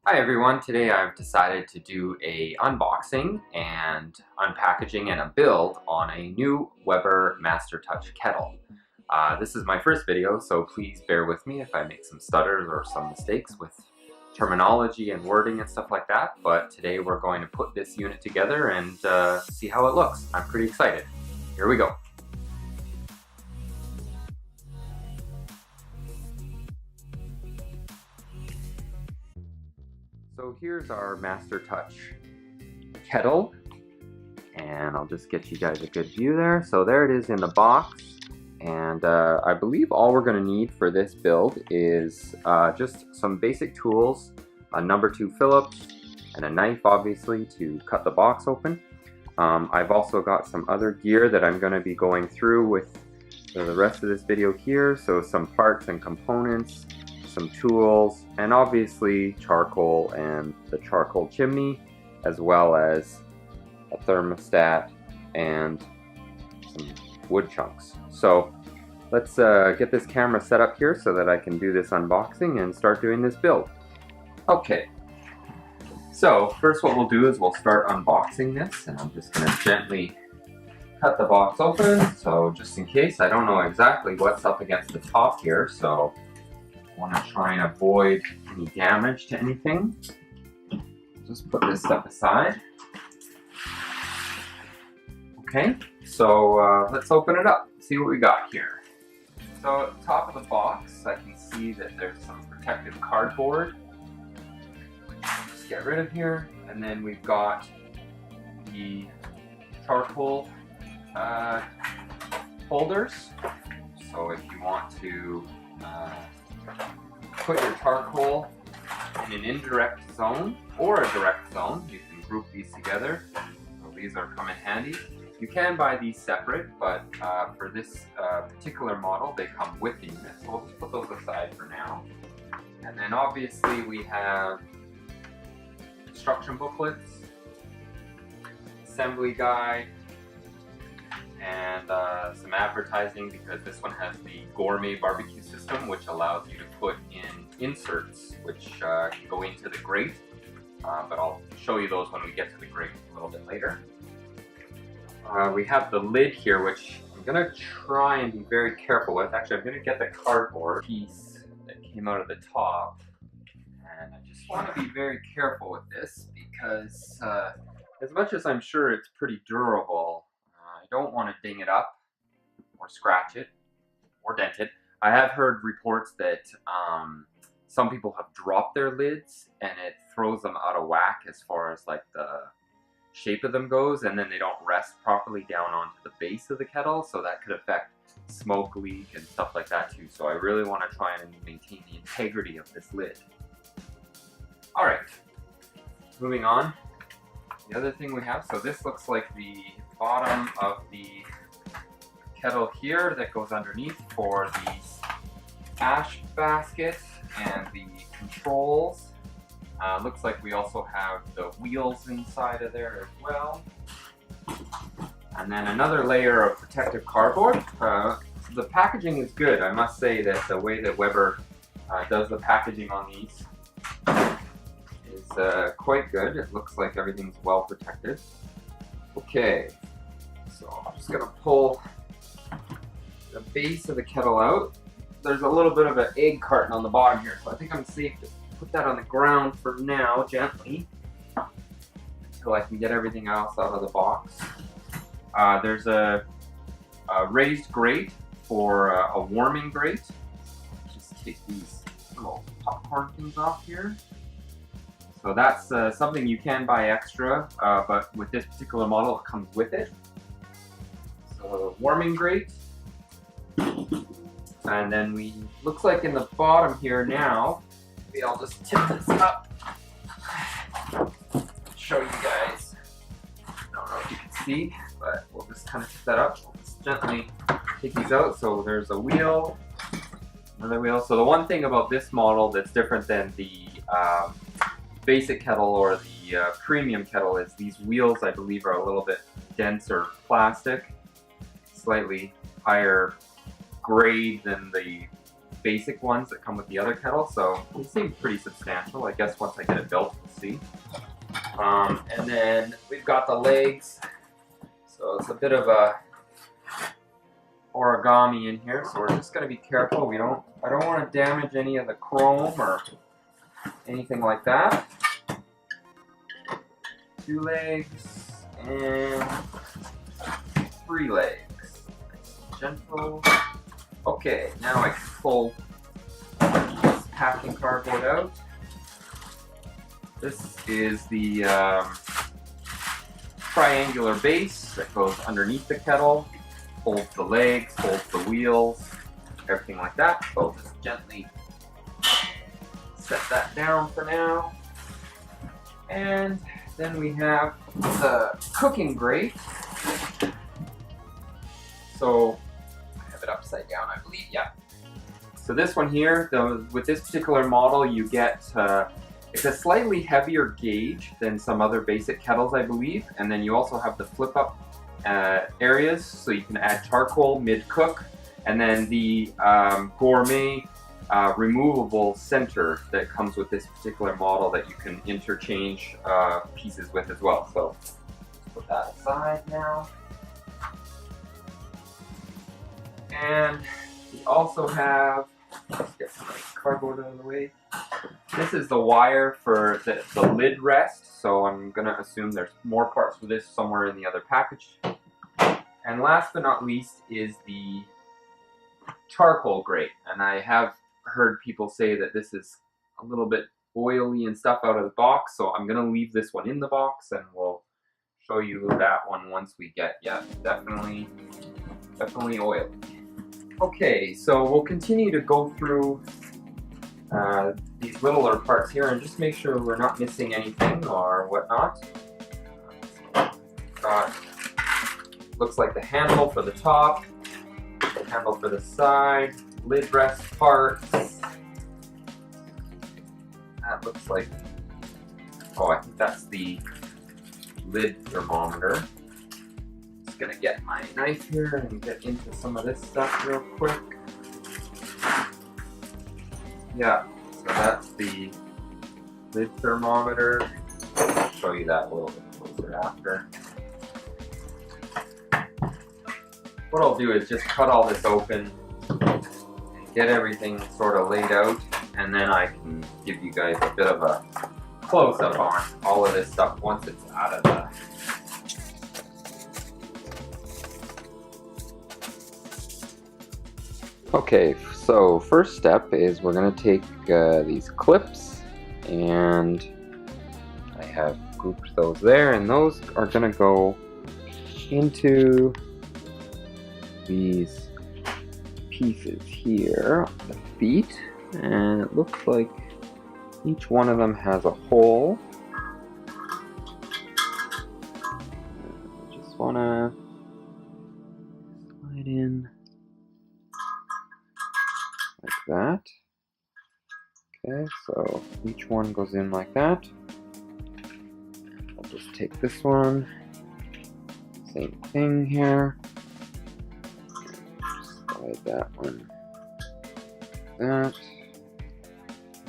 Hi everyone, today I've decided to do a unboxing and unpackaging and a build on a new Weber Master Touch kettle. This is my first video, so please bear with me if I make some stutters or some mistakes with terminology and wording and stuff like that, but today we're going to put this unit together and see how it looks. I'm pretty excited. Here we go. So here's our Master Touch kettle, and I'll just get you guys a good view there. So there it is in the box, and I believe all we're going to need for this build is just some basic tools, a number 2 Phillips, and a knife obviously to cut the box open. I've also got some other gear that I'm going to be going through with the rest of this video here, so some parts and components, some tools, and obviously charcoal and the charcoal chimney, as well as a thermostat and some wood chunks. So let's get this camera set up here so that I can do this unboxing and start doing this build. Okay, so first what we'll do is we'll start unboxing this, and I'm just going to gently cut the box open, so just in case, I don't know exactly what's up against the top here, so I want to try and avoid any damage to anything. Just put this stuff aside. Okay, so let's open it up, see what we got here. So at the top of the box, I can see that there's some protective cardboard, which I'll just get rid of here. And then we've got the charcoal holders. So if you want to put your charcoal in an indirect zone or a direct zone, you can group these together. So these are come in handy. You can buy these separate, but for this particular model, they come with the unit. So we'll just put those aside for now. And then obviously we have instruction booklets, assembly guide, and some advertising, because this one has the gourmet barbecue system, which allows you to put in inserts which can go into the grate, but I'll show you those when we get to the grate a little bit later. We have the lid here, which I'm going to try and be very careful with. Actually, I'm going to get the cardboard piece that came out of the top, and I just want to be very careful with this because as much as I'm sure it's pretty durable, I don't want to ding it up or scratch it or dent it. I have heard reports that some people have dropped their lids and it throws them out of whack as far as like the shape of them goes, and then they don't rest properly down onto the base of the kettle, so that could affect smoke leak and stuff like that too. So I really want to try and maintain the integrity of this lid. Alright, moving on. The other thing we have, so this looks like the bottom of the kettle here that goes underneath for the ash basket and the controls. Looks like we also have the wheels inside of there as well. And then another layer of protective cardboard. The packaging is good. I must say that the way that Weber does the packaging on these is quite good. It looks like everything's well protected. Okay, so I'm just going to pull the base of the kettle out. There's a little bit of an egg carton on the bottom here, so I think I'm safe to put that on the ground for now, gently, until I can get everything else out of the box. There's a raised grate for a warming grate. Just take these little popcorn things off here. So that's something you can buy extra, but with this particular model, it comes with it. So a warming grate. And then looks like in the bottom here now, maybe I'll just tip this up, show you guys. I don't know if you can see, but we'll just kind of tip that up. We'll just gently take these out. So there's a wheel, another wheel. So the one thing about this model that's different than the basic kettle or the premium kettle is these wheels, I believe, are a little bit denser plastic, slightly higher grade than the basic ones that come with the other kettle, so they seem pretty substantial. I guess once I get it built, we'll see. And then we've got the legs, so it's a bit of a origami in here, so we're just going to be careful. I don't want to damage any of the chrome or anything like that. 2 legs and 3 legs. Gentle. Okay, now I can pull this packing cardboard out. This is the triangular base that goes underneath the kettle, holds the legs, holds the wheels, everything like that. So I'll just gently set that down for now. And then we have the cooking grate. So I have it upside down, I believe, yeah. So this one here, with this particular model, you get, it's a slightly heavier gauge than some other basic kettles, I believe. And then you also have the flip up areas, so you can add charcoal mid-cook. And then the gourmet removable center that comes with this particular model that you can interchange pieces with as well. So put that aside now. And we also have, let's get some cardboard out of the way. This is the wire for the lid rest, so I'm going to assume there's more parts for this somewhere in the other package. And last but not least is the charcoal grate, and I have heard people say that this is a little bit oily and stuff out of the box, so I'm going to leave this one in the box and we'll show you that one once we get, yeah, definitely oily. Okay, so we'll continue to go through these littler parts here and just make sure we're not missing anything or whatnot. Looks like the handle for the top, the handle for the side, lid rest parts. That looks like, oh, I think that's the lid thermometer. Just gonna get my knife here and get into some of this stuff real quick. Yeah, so that's the lid thermometer. I'll show you that a little bit closer after. What I'll do is just cut all this open and get everything sort of laid out, and then I can give you guys a bit of a close-up on all of this stuff once it's out of the... Okay, so first step is we're going to take these clips, and I have grouped those there, and those are going to go into these pieces here, the feet, and it looks like each one of them has a hole. I just want to slide in like that. Okay, so each one goes in like that. I'll just take this one, same thing here. Slide that one, that,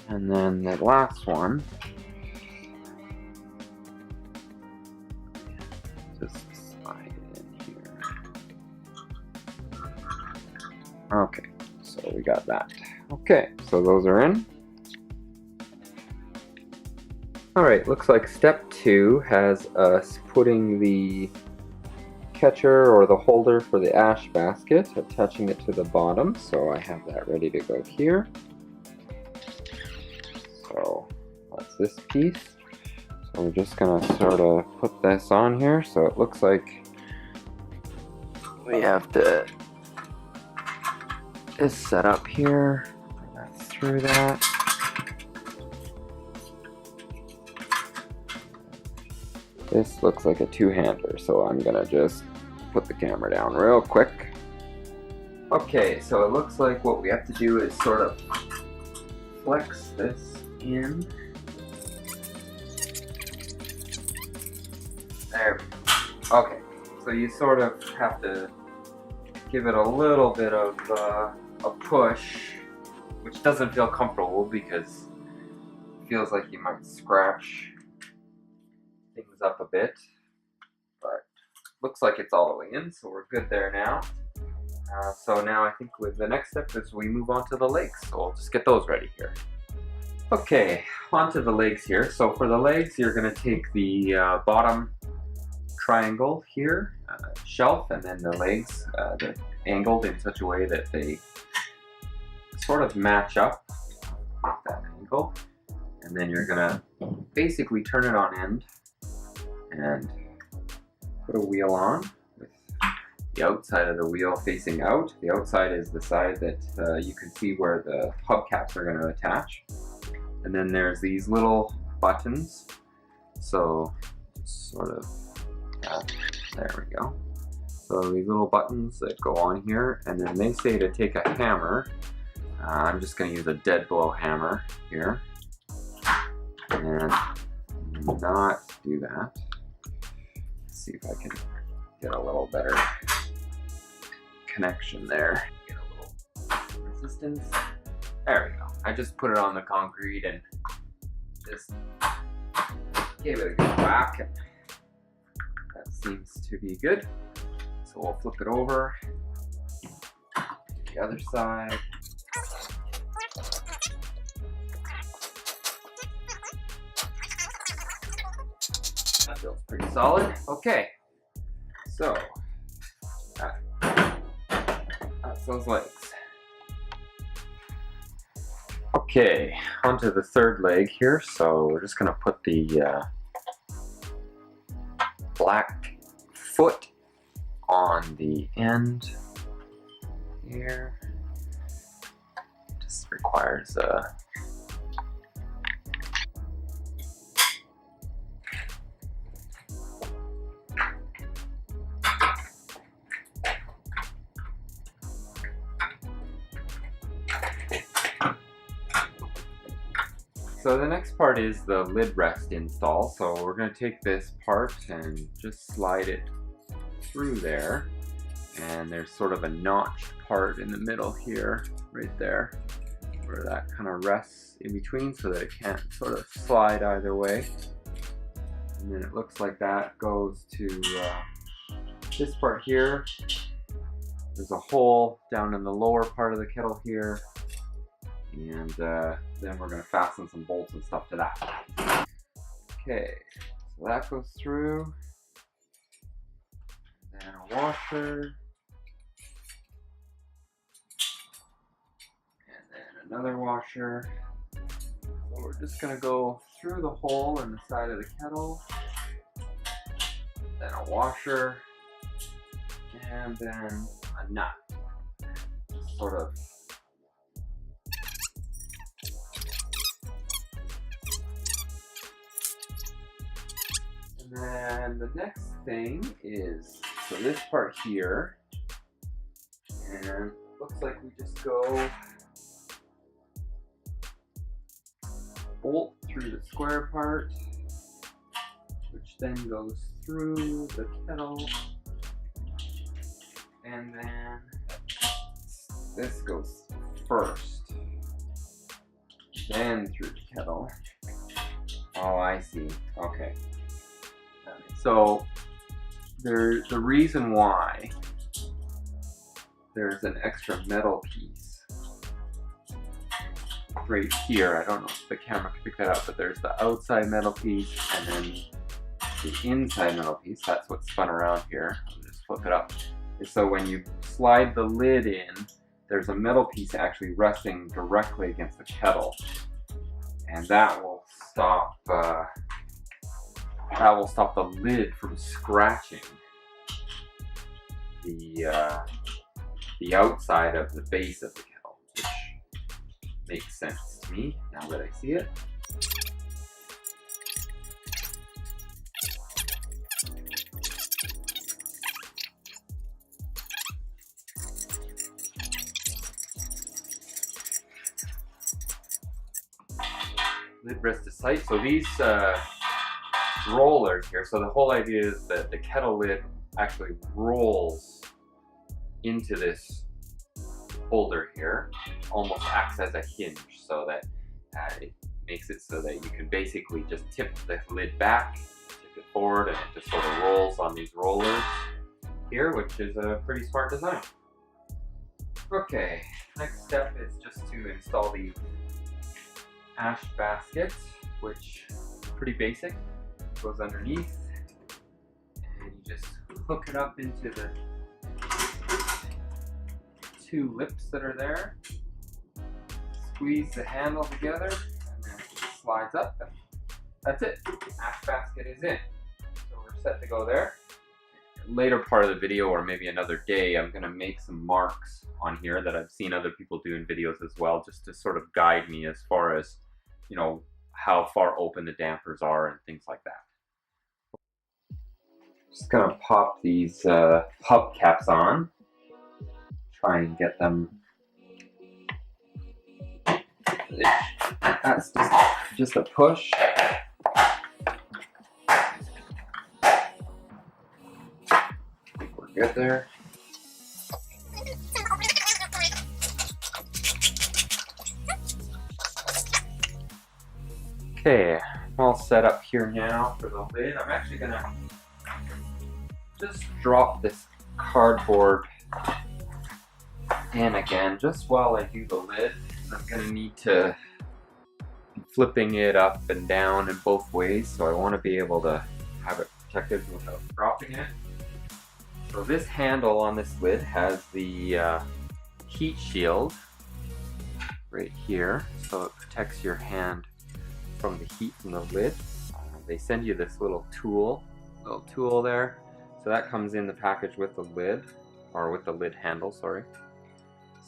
and then the last one, just slide it in here. Okay, so we got that. Okay, so those are in. Alright, looks like step 2 has us putting the catcher or the holder for the ash basket, attaching it to the bottom, so I have that ready to go here. So that's this piece. So we're just gonna sort of put this on here, so it looks like we have to this set up here. That's through that. This looks like a two-hander, so I'm gonna just put the camera down real quick. Okay, so it looks like what we have to do is sort of flex this in. There we go. Okay, so you sort of have to give it a little bit of a push which doesn't feel comfortable because it feels like you might scratch things up a bit, but looks like it's all the way in, so we're good there now. So now I think the next step is we move on to the legs, so I'll just get those ready here. Okay, onto the legs here. So for the legs, you're going to take the bottom triangle here, shelf, and then the legs, they're angled in such a way that they sort of match up with that angle. And then you're going to basically turn it on end and put a wheel on with the outside of the wheel facing out. The outside is the side that you can see where the hubcaps are going to attach. And then there's these little buttons. So sort of, there we go. So these little buttons that go on here, and then they say to take a hammer. I'm just going to use a dead blow hammer here. And not do that. Let's see if I can get a little better connection there. Get a little resistance. There we go. I just put it on the concrete and just gave it a good whack, and that seems to be good. So we'll flip it over to the other side. That feels pretty solid. Okay, so that's those legs. Okay, onto the third leg here. So we're just going to put the black foot on the end here. Just requires a So the next part is the lid rest install. So we're going to take this part and just slide it through there. And there's sort of a notched part in the middle here, right there, where that kind of rests in between so that it can't sort of slide either way. And then it looks like that goes to this part here. There's a hole down in the lower part of the kettle here. And then we're going to fasten some bolts and stuff to that. Okay, so that goes through. And then a washer. And then another washer. So we're just going to go through the hole in the side of the kettle. Then a washer. And then a nut. Just sort of And then the next thing is, so this part here, and looks like we just go bolt through the square part, which then goes through the kettle, and then this goes first, then through the kettle. Oh, I see. Okay. So the reason why there's an extra metal piece right here, I don't know if the camera can pick that up, but there's the outside metal piece and then the inside metal piece. That's what's spun around here. I'll just flip it up. So when you slide the lid in, there's a metal piece actually resting directly against the kettle, and that will stop the lid from scratching the outside of the base of the kettle, which makes sense to me now that I see it. Lid rest is tight. So these rollers here, so the whole idea is that the kettle lid actually rolls into this holder here, almost acts as a hinge, so that it makes it so that you can basically just tip the lid back, tip it forward, and it just sort of rolls on these rollers here, which is a pretty smart design. Okay, next step is just to install the ash basket, which is pretty basic. It goes underneath, and you just hook it up into the two lips that are there. Squeeze the handle together, and then it slides up, and that's it. Ash basket is in. So we're set to go there. Later part of the video, or maybe another day, I'm going to make some marks on here that I've seen other people do in videos as well, just to sort of guide me as far as, you know, how far open the dampers are and things like that. Just going to pop these hubcaps on, try and get them. That's just a push. I think we're good there. Okay, I'm all set up here now for the lid. I'm actually gonna just drop this cardboard in again just while I do the lid. I'm gonna need to be flipping it up and down in both ways, so I want to be able to have it protected without dropping it. So this handle on this lid has the heat shield right here, so it protects your hand from the heat from the lid. They send you this little tool there, so that comes in the package with the lid, or with the lid handle, sorry.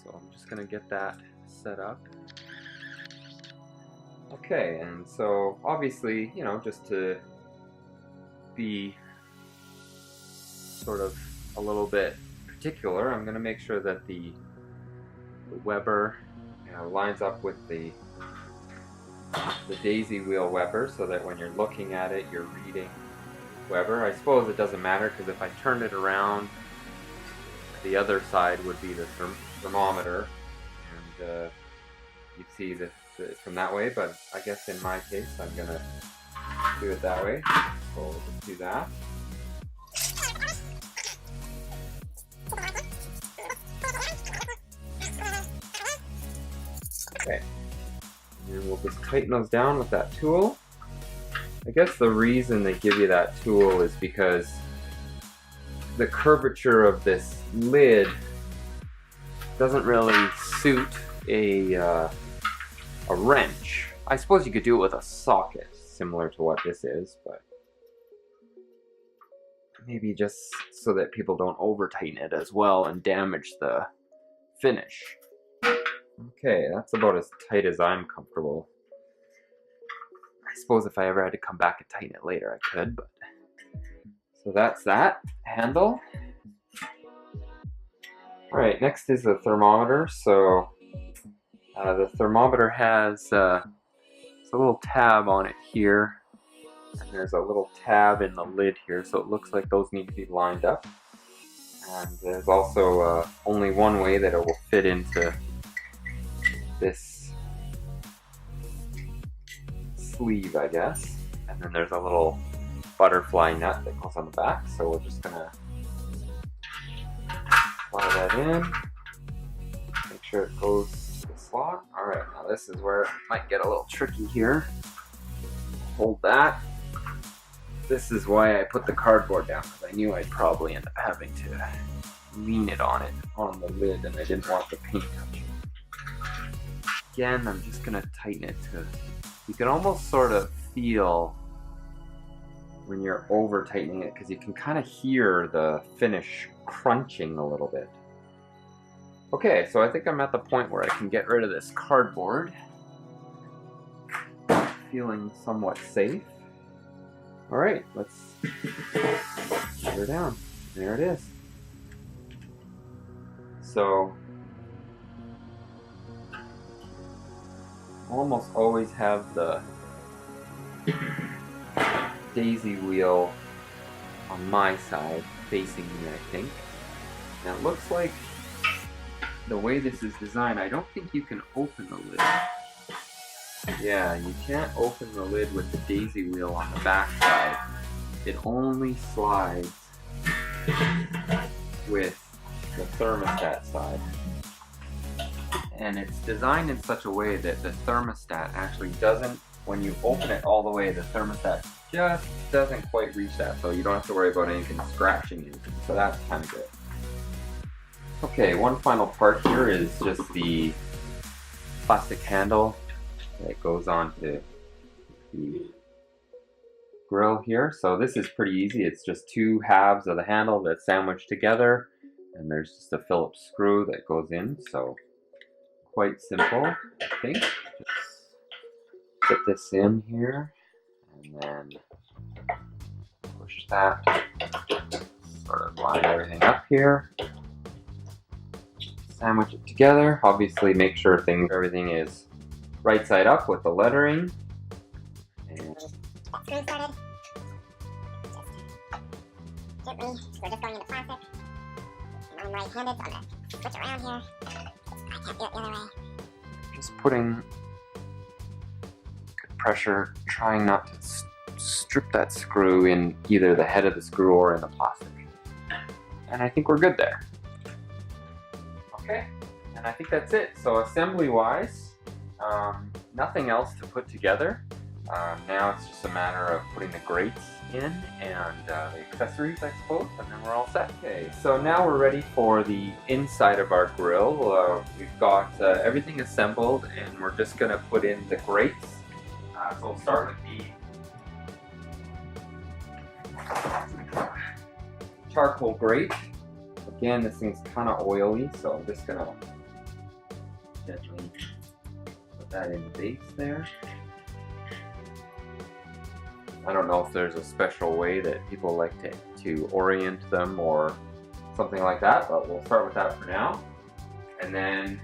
So I'm just gonna get that set up. Okay, and so obviously, you know, just to be sort of a little bit particular, I'm going to make sure that the Weber, you know, lines up with the daisy wheel Weber, so that when you're looking at it, you're reading Weber. I suppose it doesn't matter, because if I turn it around, the other side would be the thermometer, and you'd see this from that way, but I guess in my case I'm gonna do it that way, so we'll just do that. Okay, and we'll just tighten those down with that tool. I guess the reason they give you that tool is because the curvature of this lid doesn't really suit a wrench. I suppose you could do it with a socket, similar to what this is, but maybe just so that people don't over tighten it as well and damage the finish. Okay, that's about as tight as I'm comfortable. I suppose if I ever had to come back and tighten it later, I could, but... So that's that handle. Alright, next is the thermometer. So the thermometer has a little tab on it here, and there's a little tab in the lid here, so it looks like those need to be lined up. And there's also only one way that it will fit into this sleeve, I guess. And then there's a little butterfly nut that goes on the back, so we're just gonna slide that in, make sure it goes to the slot. Alright, now this is where it might get a little tricky here. Hold that. This is why I put the cardboard down, because I knew I'd probably end up having to lean it on the lid, and I didn't want the paint touching. Again, I'm just gonna tighten it to, you can almost sort of feel when you're over tightening it, because you can kind of hear the finish crunching a little bit. Okay, so I think I'm at the point where I can get rid of this cardboard. Feeling somewhat safe. Alright, let's put her down. There it is. So, almost always have the daisy wheel on my side facing me, I think. Now it looks like the way this is designed, I don't think you can open the lid. Yeah, you can't open the lid with the daisy wheel on the back side. It only slides with the thermostat side. And it's designed in such a way that the thermostat actually doesn't, when you open it all the way, the thermostat just doesn't quite reach that, so you don't have to worry about anything scratching anything, so that's kind of good. Okay, one final part here is just the plastic handle that goes onto the grill here. So this is pretty easy. It's just two halves of the handle that's sandwiched together, and there's just a Phillips screw that goes in, so quite simple, I think. Just put this in here, and then push that, sort of line everything up here, sandwich it together. Obviously make sure everything is right side up with the lettering. And screw started. Gently, we're just going into plastic. And I'm right-handed, so I'm going to switch around here. I can't do it the other way. Just putting good pressure, trying not to strip that screw in either the head of the screw or in the plastic. And I think we're good there. Okay, and I think that's it. So assembly-wise, nothing else to put together. Now it's just a matter of putting the grates in and the accessories, I suppose, and then we're all set. Okay, so now we're ready for the inside of our grill. We've got everything assembled, and we're just going to put in the grates. So we'll start with the charcoal grate. Again, this thing's kind of oily, so I'm just going to gently put that in the base there. I don't know if there's a special way that people like to orient them or something like that, but we'll start with that for now. And then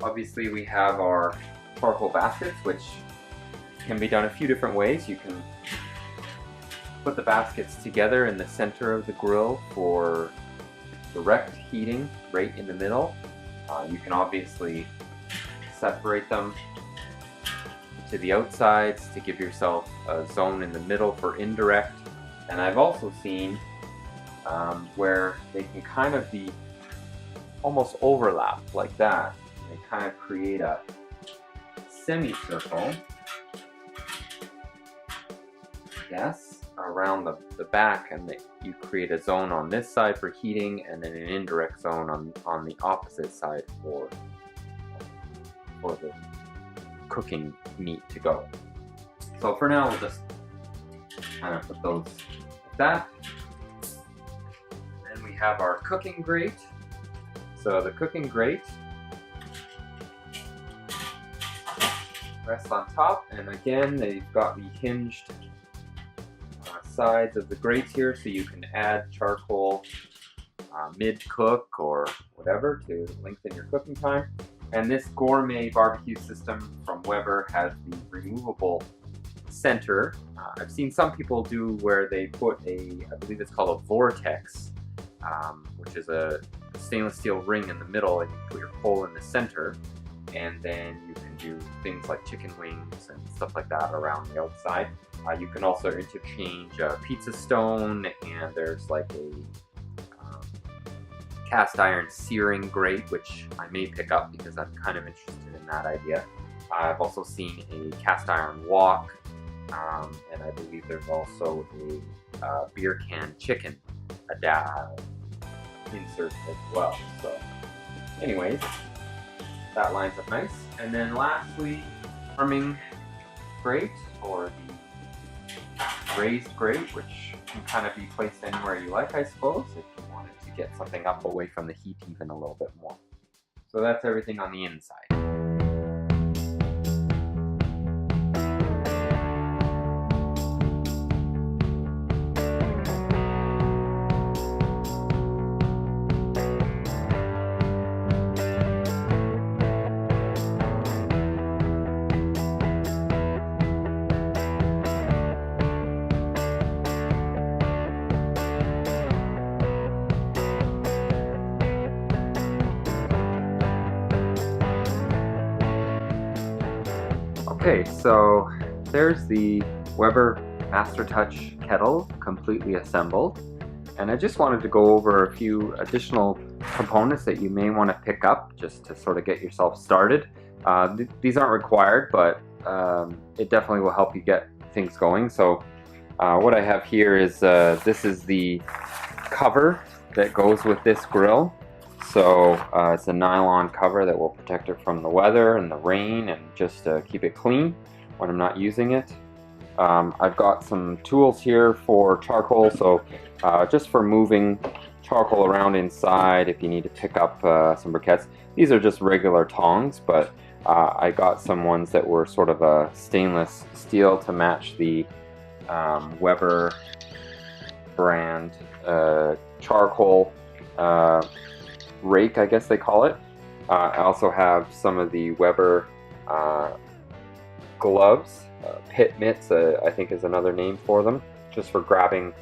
obviously we have our charcoal baskets, which can be done a few different ways. You can put the baskets together in the center of the grill for direct heating right in the middle. You can obviously separate them to the outsides to give yourself a zone in the middle for indirect. And I've also seen where they can kind of be almost overlap like that. They kind of create a semicircle, yes, around the back, and you create a zone on this side for heating and then an indirect zone on the opposite side for the cooking meat to go. So for now, we'll just kind of put those like that. Then we have our cooking grate. So the cooking grate rests on top, and again, they've got the hinged sides of the grates here, so you can add charcoal mid-cook or whatever to lengthen your cooking time. And this gourmet barbecue system from Weber has the removable center. I've seen some people do where they put I believe it's called a vortex, which is a stainless steel ring in the middle, and you put your coal in the center, and then you can do things like chicken wings and stuff like that around the outside. You can also interchange a pizza stone, and there's like a cast iron searing grate, which I may pick up because I'm kind of interested in that idea. I've also seen a cast iron wok, and I believe there's also a beer can chicken insert as well. So anyways, that lines up nice. And then lastly, warming grate, or the raised grate, which can kind of be placed anywhere you like, I suppose, if you wanted to get something up away from the heat even a little bit more. So that's everything on the inside. Okay, so there's the Weber Master Touch kettle completely assembled, and I just wanted to go over a few additional components that you may want to pick up just to sort of get yourself started. These aren't required, but it definitely will help you get things going. So what I have here is this is the cover that goes with this grill. So it's a nylon cover that will protect it from the weather and the rain and just keep it clean when I'm not using it. I've got some tools here for charcoal, so just for moving charcoal around inside if you need to pick up some briquettes. These are just regular tongs, but I got some ones that were sort of a stainless steel to match the Weber brand charcoal rake, I guess they call it. I also have some of the Weber gloves, pit mitts, I think is another name for them, just for grabbing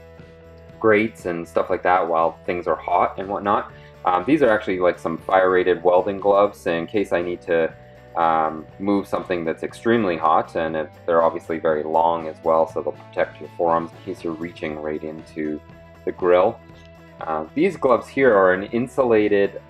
grates and stuff like that while things are hot and whatnot. These are actually like some fire-rated welding gloves in case I need to move something that's extremely hot, and they're obviously very long as well, so they'll protect your forearms in case you're reaching right into the grill. These gloves here are an insulated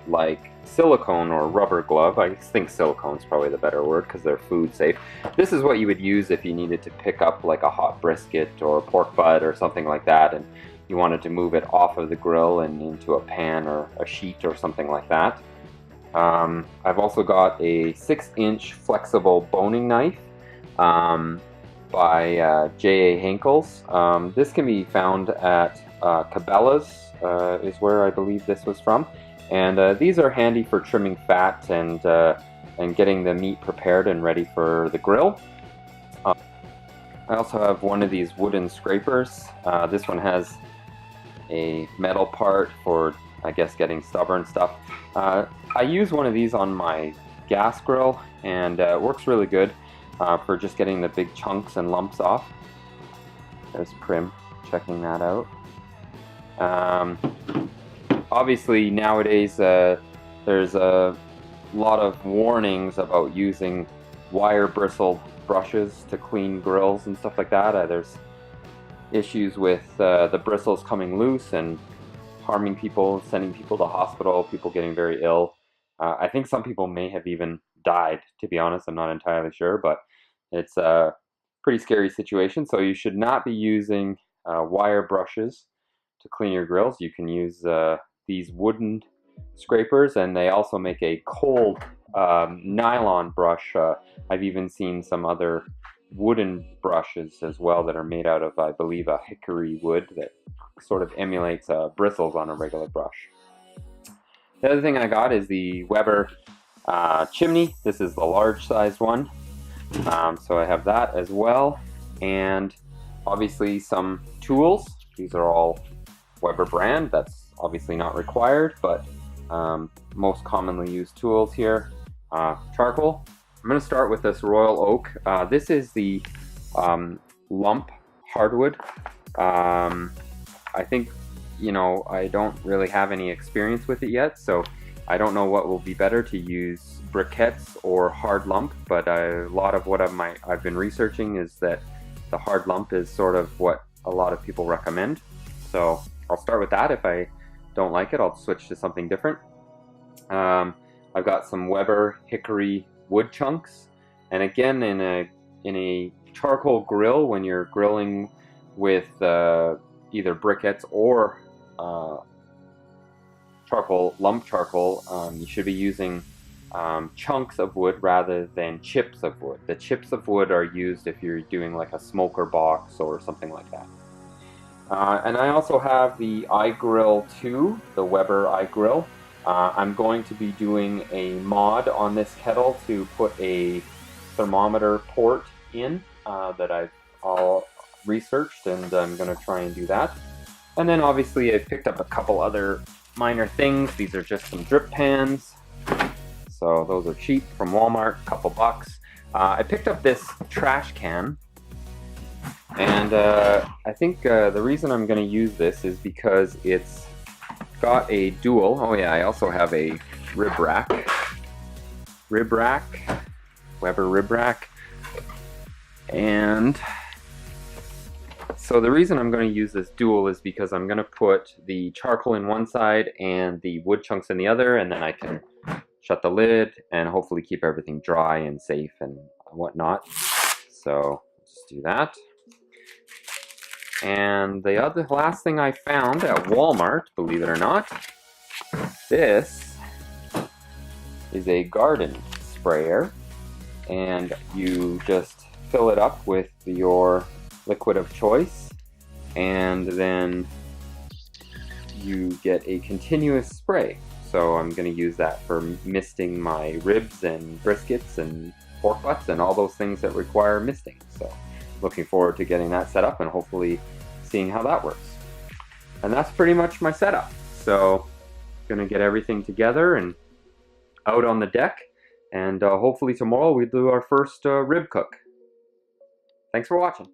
like silicone or rubber glove. I think silicone is probably the better word because they're food safe. This is what you would use if you needed to pick up like a hot brisket or a pork butt or something like that, and you wanted to move it off of the grill and into a pan or a sheet or something like that. I've also got a 6-inch flexible boning knife by J.A. Henkel's. This can be found at Cabela's is where I believe this was from, and these are handy for trimming fat and getting the meat prepared and ready for the grill. I also have one of these wooden scrapers. This one has a metal part for, I guess, getting stubborn stuff. I use one of these on my gas grill, and it works really good for just getting the big chunks and lumps off. There's Prim checking that out. Obviously nowadays there's a lot of warnings about using wire bristled brushes to clean grills and stuff like that. There's issues with the bristles coming loose and harming people, sending people to hospital, people getting very ill. I think some people may have even died, to be honest. I'm not entirely sure, but it's a pretty scary situation. So you should not be using wire brushes to clean your grills. You can use these wooden scrapers, and they also make a cold nylon brush. I've even seen some other wooden brushes as well that are made out of, I believe, a hickory wood that sort of emulates bristles on a regular brush. The other thing I got is the Weber chimney. This is the large sized one, so I have that as well, and obviously some tools. These are all Weber brand. That's obviously not required, but most commonly used tools here. Charcoal. I'm going to start with this Royal Oak. This is the lump hardwood. I think, you know, I don't really have any experience with it yet, so I don't know what will be better to use, briquettes or hard lump, but a lot of what I've been researching is that the hard lump is sort of what a lot of people recommend. So I'll start with that. If I don't like it, I'll switch to something different. I've got some Weber hickory wood chunks, and again, in a charcoal grill, when you're grilling with either briquettes or lump charcoal, you should be using chunks of wood rather than chips of wood. The chips of wood are used if you're doing like a smoker box or something like that. And I also have the iGrill 2, the Weber iGrill. I'm going to be doing a mod on this kettle to put a thermometer port in that I've all researched, and I'm going to try and do that. And then obviously I picked up a couple other minor things. These are just some drip pans. So those are cheap from Walmart, a couple bucks. I picked up this trash can, and I think the reason I'm going to use this is because it's got a dual. Oh yeah, I also have a rib rack. Weber rib rack. And so the reason I'm going to use this dual is because I'm going to put the charcoal in one side and the wood chunks in the other, and then I can shut the lid and hopefully keep everything dry and safe and whatnot. So just do that. And the last thing I found at Walmart, believe it or not, this is a garden sprayer, and you just fill it up with your liquid of choice, and then you get a continuous spray. So I'm going to use that for misting my ribs and briskets and pork butts and all those things that require misting. So looking forward to getting that set up and hopefully seeing how that works. And that's pretty much my setup. So going to get everything together and out on the deck, and hopefully tomorrow we do our first rib cook. Thanks for watching.